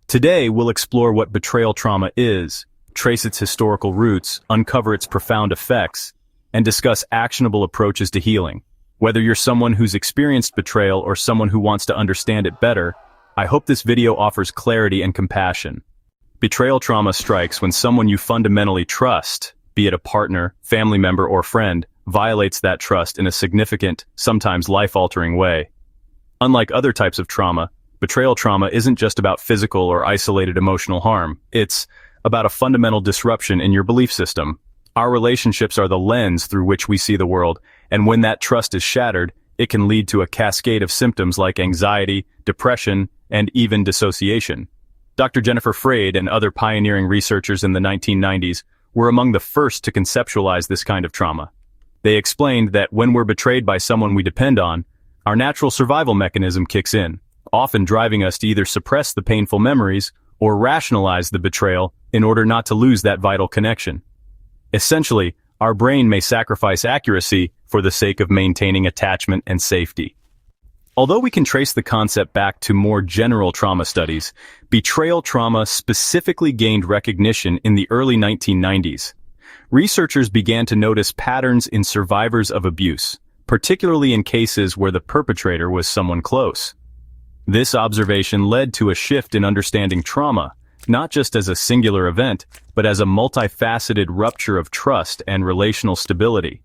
Today, we'll explore what betrayal trauma is, trace its historical roots, uncover its profound effects, and discuss actionable approaches to healing. Whether you're someone who's experienced betrayal or someone who wants to understand it better, I hope this video offers clarity and compassion. Betrayal trauma strikes when someone you fundamentally trust, be it a partner, family member, or friend, violates that trust in a significant, sometimes life-altering way. Unlike other types of trauma, betrayal trauma isn't just about physical or isolated emotional harm. It's about a fundamental disruption in your belief system. Our relationships are the lens through which we see the world, and when that trust is shattered, it can lead to a cascade of symptoms like anxiety, depression, and even dissociation. Dr. Jennifer Freyd and other pioneering researchers in the 1990s were among the first to conceptualize this kind of trauma. They explained that when we're betrayed by someone we depend on, our natural survival mechanism kicks in, often driving us to either suppress the painful memories or rationalize the betrayal in order not to lose that vital connection. Essentially, our brain may sacrifice accuracy for the sake of maintaining attachment and safety. Although we can trace the concept back to more general trauma studies, betrayal trauma specifically gained recognition in the early 1990s. Researchers began to notice patterns in survivors of abuse, particularly in cases where the perpetrator was someone close. This observation led to a shift in understanding trauma, not just as a singular event, but as a multifaceted rupture of trust and relational stability.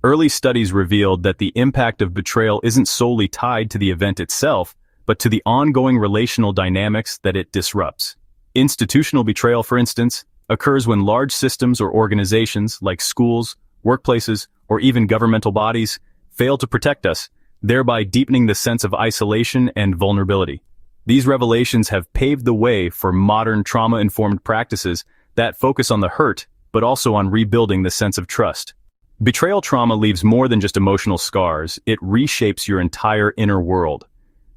Early studies revealed that the impact of betrayal isn't solely tied to the event itself, but to the ongoing relational dynamics that it disrupts. Institutional betrayal, for instance, occurs when large systems or organizations like schools, workplaces, or even governmental bodies fail to protect us, thereby deepening the sense of isolation and vulnerability. These revelations have paved the way for modern trauma-informed practices that focus on the hurt, but also on rebuilding the sense of trust. Betrayal trauma leaves more than just emotional scars, it reshapes your entire inner world.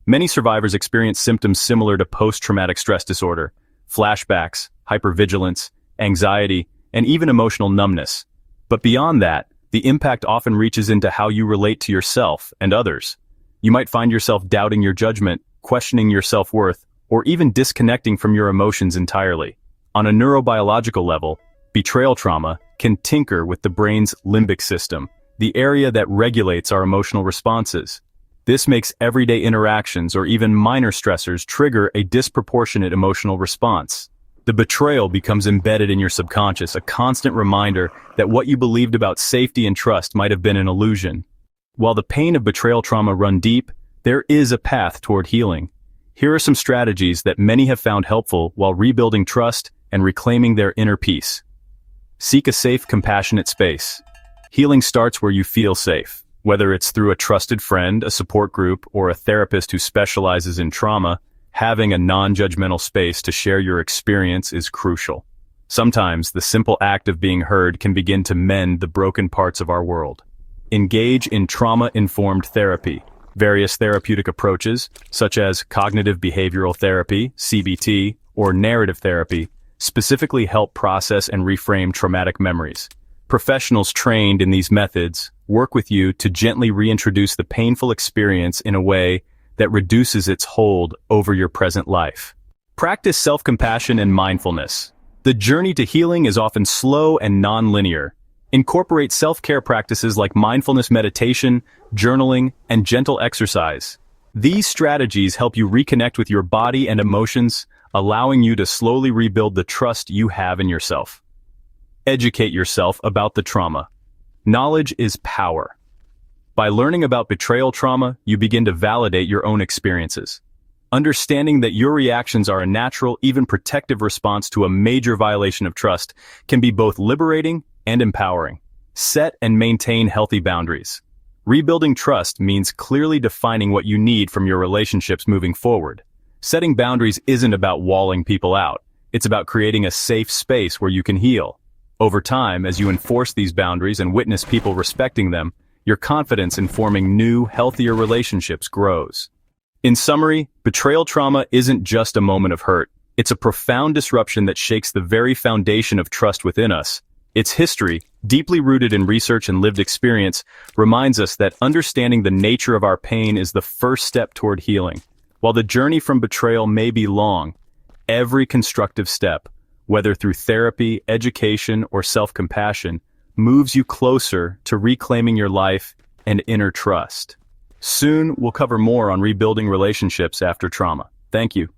Many survivors experience symptoms similar to post-traumatic stress disorder, flashbacks, hypervigilance, anxiety, and even emotional numbness. But beyond that, the impact often reaches into how you relate to yourself and others. You might find yourself doubting your judgment, questioning your self-worth, or even disconnecting from your emotions entirely. On a neurobiological level, betrayal trauma can tinker with the brain's limbic system, the area that regulates our emotional responses. This makes everyday interactions or even minor stressors trigger a disproportionate emotional response. The betrayal becomes embedded in your subconscious, a constant reminder that what you believed about safety and trust might have been an illusion. While the pain of betrayal trauma runs deep, there is a path toward healing. Here are some strategies that many have found helpful while rebuilding trust and reclaiming their inner peace. Seek a safe, compassionate space. Healing starts where you feel safe. Whether it's through a trusted friend, a support group, or a therapist who specializes in trauma, having a non-judgmental space to share your experience is crucial. Sometimes the simple act of being heard can begin to mend the broken parts of our world. Engage in trauma-informed therapy. Various therapeutic approaches, such as cognitive behavioral therapy, CBT, or narrative therapy, specifically help process and reframe traumatic memories. Professionals trained in these methods work with you to gently reintroduce the painful experience in a way that reduces its hold over your present life. Practice self-compassion and mindfulness. The journey to healing is often slow and non-linear. Incorporate self-care practices like mindfulness meditation, journaling, and gentle exercise. These strategies help you reconnect with your body and emotions, allowing you to slowly rebuild the trust you have in yourself. Educate yourself about the trauma. Knowledge is power. By learning about betrayal trauma, you begin to validate your own experiences. Understanding that your reactions are a natural, even protective response to a major violation of trust can be both liberating and empowering. Set and maintain healthy boundaries. Rebuilding trust means clearly defining what you need from your relationships moving forward. Setting boundaries isn't about walling people out. It's about creating a safe space where you can heal. Over time, as you enforce these boundaries and witness people respecting them, your confidence in forming new, healthier relationships grows. In summary, betrayal trauma isn't just a moment of hurt. It's a profound disruption that shakes the very foundation of trust within us. Its history, deeply rooted in research and lived experience, reminds us that understanding the nature of our pain is the first step toward healing. While the journey from betrayal may be long, Every constructive step, whether through therapy, education, or self-compassion, moves you closer to reclaiming your life and inner trust. Soon, we'll cover more on rebuilding relationships after trauma. Thank you.